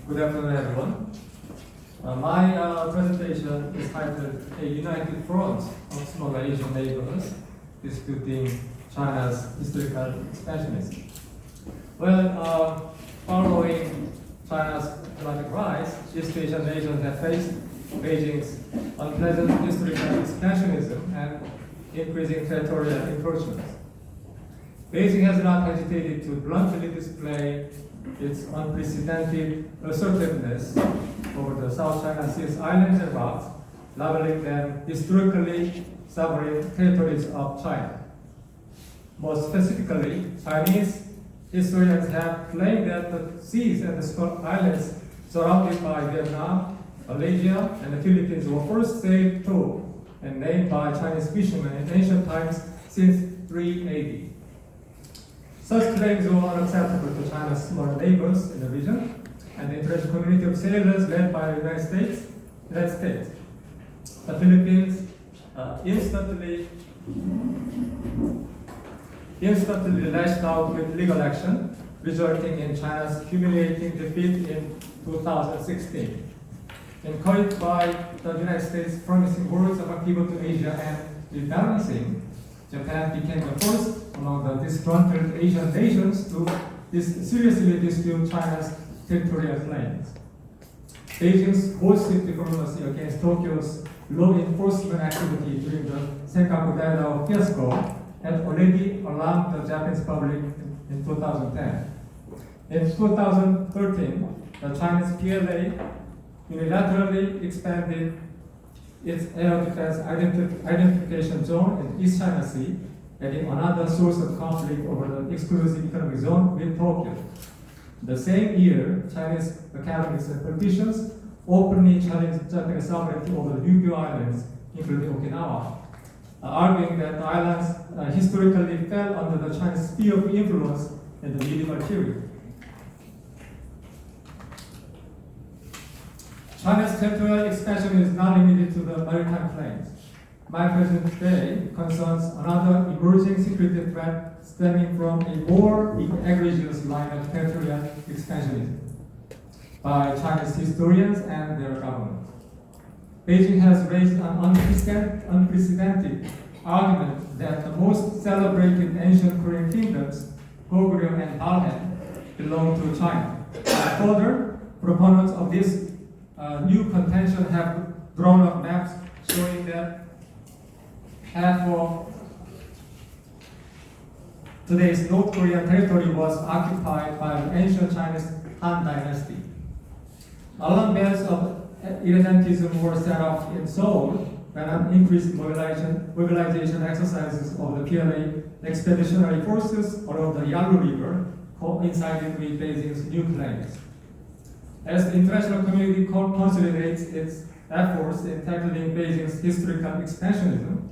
Good afternoon, everyone. My presentation is titled A United Front of Smaller Asian Neighbors Disputing China's Historical Expansionism. Well, following China's economic rise, East Asian nations have faced Beijing's unpleasant historical expansionism and increasing territorial encroachments. Beijing has not hesitated to bluntly display its unprecedented assertiveness over the South China Sea's islands and rocks, labeling them historically sovereign territories of China. More specifically, Chinese historians have claimed that the seas and the small islands surrounded by Vietnam, Malaysia, and the Philippines were first sailed to and named by Chinese fishermen in ancient times since 3 AD. Such claims were unacceptable to China's smaller neighbors in the region, and the international community of sailors led by the United States. The Philippines instantly lashed out with legal action, resulting in China's humiliating defeat in 2016. Encouraged by the United States' promising words of a pivot to Asia and rebalancing, Japan became the first among the disgruntled Asian nations to seriously dispute China's territorial claims. Beijing's wholesale diplomacy against Tokyo's law enforcement activity during the Senkaku Dialogue fiasco had already alarmed the Japanese public in 2010. In 2013, the Chinese PLA unilaterally expanded its air defense identification zone in East China Sea, adding another source of conflict over the exclusive economic zone with Tokyo. The same year, Chinese academics and politicians openly challenged Japanese sovereignty over the Ryukyu Islands, including Okinawa, arguing that the islands historically fell under the Chinese sphere of influence in the medieval period. China's territorial expansion is not limited to the maritime claims. My presentation today concerns another emerging security threat stemming from a more egregious line of territorial expansionism by Chinese historians and their government. Beijing has raised an unprecedented argument that the most celebrated ancient Korean kingdoms, Goguryeo and Balhae, belong to China. Further, proponents of this new contention have drawn up maps showing that half of today's North Korean territory was occupied by the ancient Chinese Han Dynasty. Alarm bells of irredentism were set off in Seoul when an increased mobilization exercises of the PLA expeditionary forces along the Yalu River coincided with Beijing's new claims. As the international community consolidates its efforts in tackling Beijing's historical expansionism,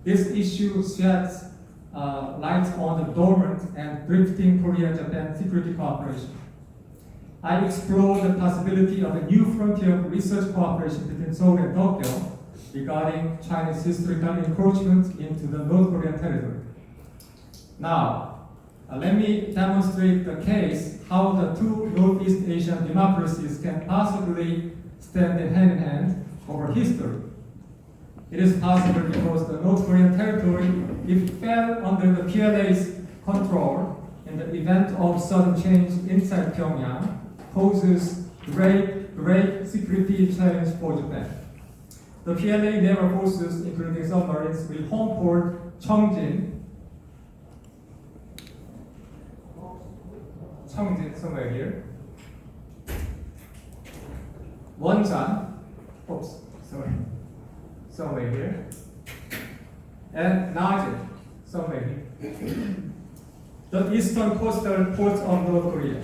this issue sheds light on the dormant and drifting Korea-Japan security cooperation. I explore the possibility of a new frontier of research cooperation between Seoul and Tokyo regarding Chinese historical encroachment into the North Korean territory. Now, let me demonstrate the case how the two Northeast Asian democracies can possibly stand hand in hand over history. It is possible because the North Korean territory, if it fell under the PLA's control in the event of sudden change inside Pyongyang, poses great security challenge for Japan. The PLA naval forces, including submarines, will home port Cheongjin, somewhere here, Wonsan, somewhere here, and Najin, somewhere here. The eastern coastal ports of North Korea.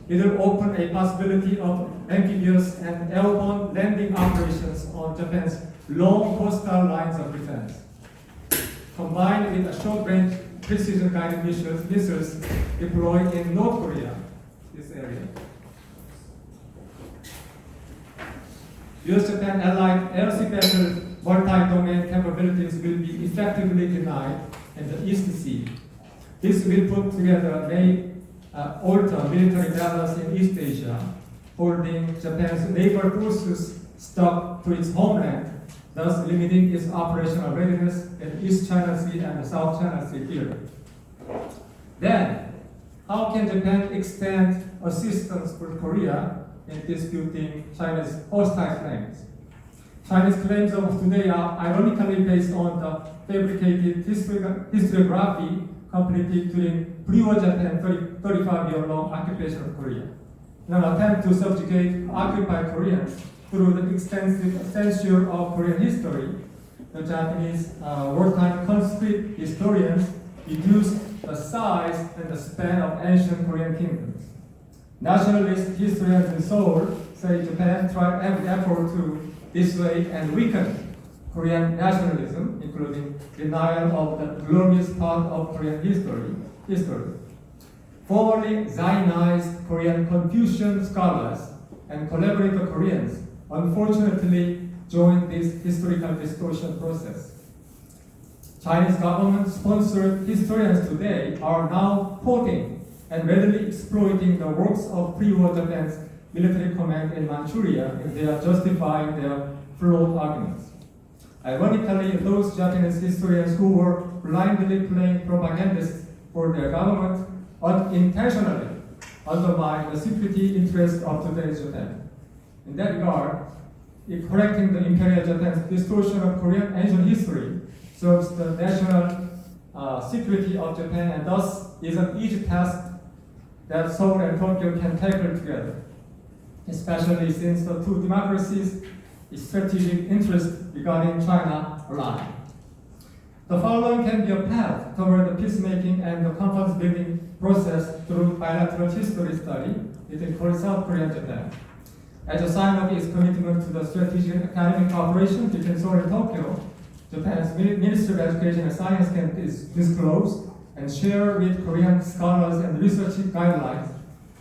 It will open a possibility of amphibious and airborne landing operations on Japan's long coastal lines of defense. Combined with a short-range precision-guided missiles deployed in North Korea, this area, U.S.-Japan allied air-sea battle multi-domain capabilities will be effectively denied in the East Sea. This will put together may alter military balance in East Asia, holding Japan's labor forces stuck to its homeland, thus limiting its operational readiness in East China Sea and the South China Sea area. Then, how can Japan extend assistance for Korea in disputing China's hostile claims? Chinese claims of today are ironically based on the fabricated historiography completed during pre-war Japan's 35-year-long occupation of Korea. In an attempt to subjugate occupied Koreans through the extensive censure of Korean history, the Japanese wartime conscript historians reduced the size and the span of ancient Korean kingdoms. Nationalist historians in Seoul say Japan tried every effort to dissuade and weaken Korean nationalism, including denial of the glorious part of Korean history. Formerly Zionized Korean Confucian scholars and collaborator Koreans unfortunately joined this historical distortion process. Chinese government-sponsored historians today are now quoting and readily exploiting the works of pre-war Japan's military command in Manchuria if they are justifying their flawed arguments. Ironically, those Japanese historians who were blindly playing propagandists for their government unintentionally undermine the security interests of today's Japan. In that regard, correcting the Imperial Japan's distortion of Korean ancient history serves the national security of Japan and thus is an easy task that Seoul and Tokyo can tackle together, especially since the two democracies' strategic interests regarding China align. The following can be a path toward the peacemaking and the confidence building process through bilateral history study between South Korea and Japan. As a sign of its commitment to the strategic academic cooperation between Seoul and Tokyo, Japan's Ministry of Education and Science can disclose and share with Korean scholars and research guidelines,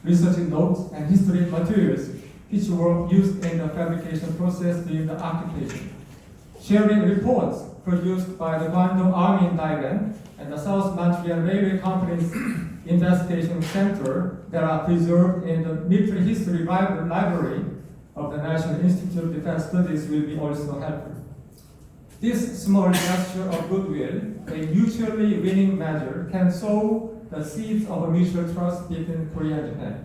research notes, and history materials which were used in the fabrication process during the occupation. Sharing reports produced by the Guangdong Army in Thailand and the South Manchurian Railway Company's Investigation Center that are preserved in the Military History Library of the National Institute of Defense Studies will be also helpful. This small gesture of goodwill, a mutually winning measure, can sow the seeds of a mutual trust between Korea and Japan.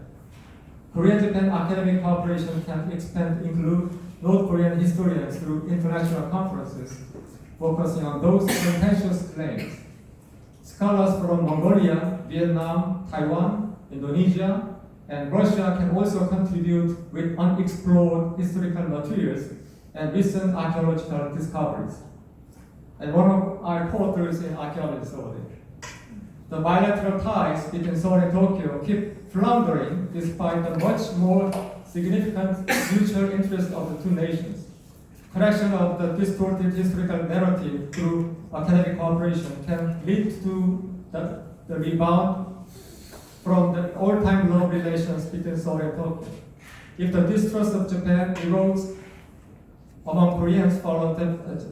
Korea-Japan academic cooperation can expand to include North Korean historians through international conferences, focusing on those contentious claims. Scholars from Mongolia, Vietnam, Taiwan, Indonesia, and Russia can also contribute with unexplored historical materials and recent archaeological discoveries. And one of our co-authors in archaeology is over there. The bilateral ties between Seoul and Tokyo keep floundering despite the much more significant mutual interest of the two nations. Correction of the distorted historical narrative through academic cooperation can lead to the rebound from the all-time love relations between Seoul and Tokyo. If the distrust of Japan erodes among Koreans following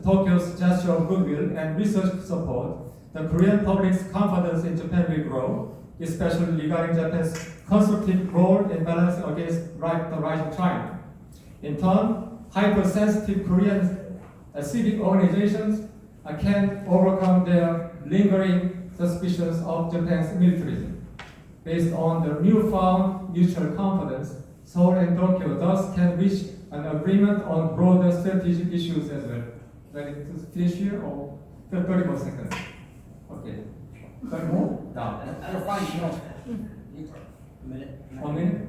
Tokyo's gesture of goodwill and research support, the Korean public's confidence in Japan will grow, especially regarding Japan's constructive role in balancing against the rising China. In turn, hypersensitive Korean civic organizations can overcome their lingering suspicions of Japan's militarism. Based on the newfound mutual confidence, Seoul and Tokyo thus can reach an agreement on broader strategic issues as well. Ready to finish here or 30 more seconds? Okay. 30 more? Now. A minute. 1 minute.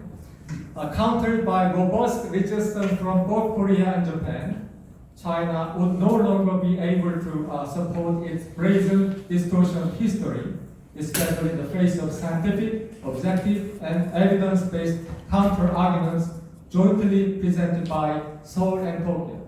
Countered by robust resistance from both Korea and Japan, China would no longer be able to support its brazen distortion of history, especially in the face of scientific, objective, and evidence-based counter-arguments jointly presented by Seoul and Tokyo.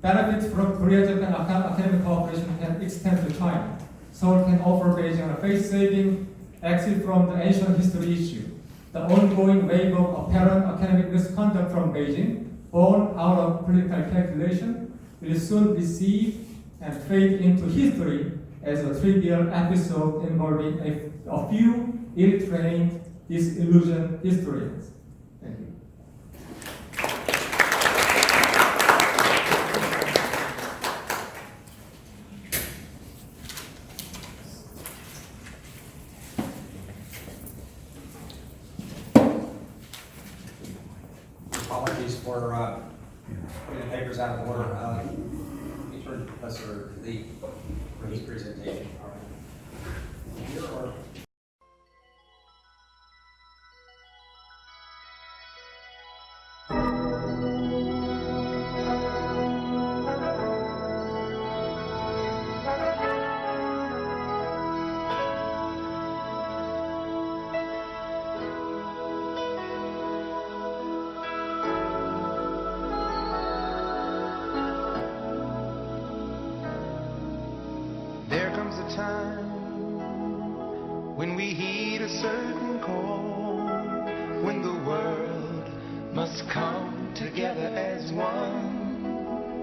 Benefits from Korea-Japan academic cooperation can extend to China. Seoul can offer Beijing a face-saving exit from the ancient history issue. The ongoing wave of apparent academic misconduct from Beijing, born out of political calculation, will soon recede and fade into history as a trivial episode involving a few ill-trained, disillusioned historians. Thank you. for putting the papers out of order. Let me turn to Professor Lee for his presentation. Here or there comes a time when we heed a certain call, when the world must come together as one.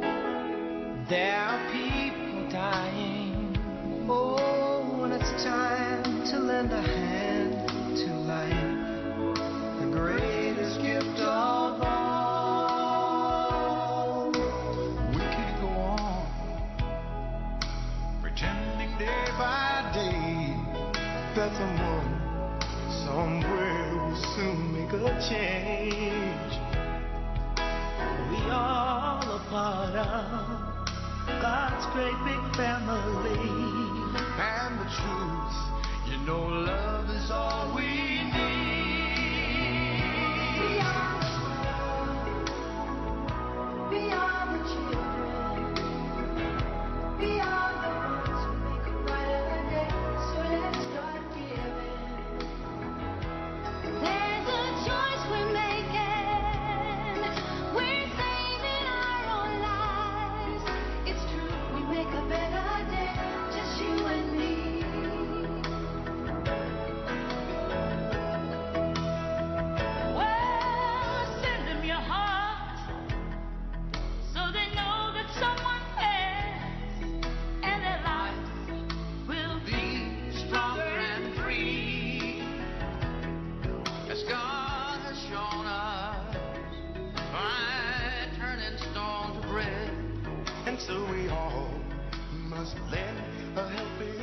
There are people dying. Oh, when it's time to lend a hand to life, the greatest gift of all. We can't go on pretending day by day that someone somewhere will soon make a change. We all a part of God's great big family, and the truth, you know, love is all we need. We are the children. We are the ones who make a brighter day. So let's start giving. There's a choice we're making. We're saving our own lives. It's true, we make a better day, just you and me. Well, send them your heart so they know that someone cares, and their lives will be stronger and free, as God has shown us by turning stone to bread. And so we all must lend a helping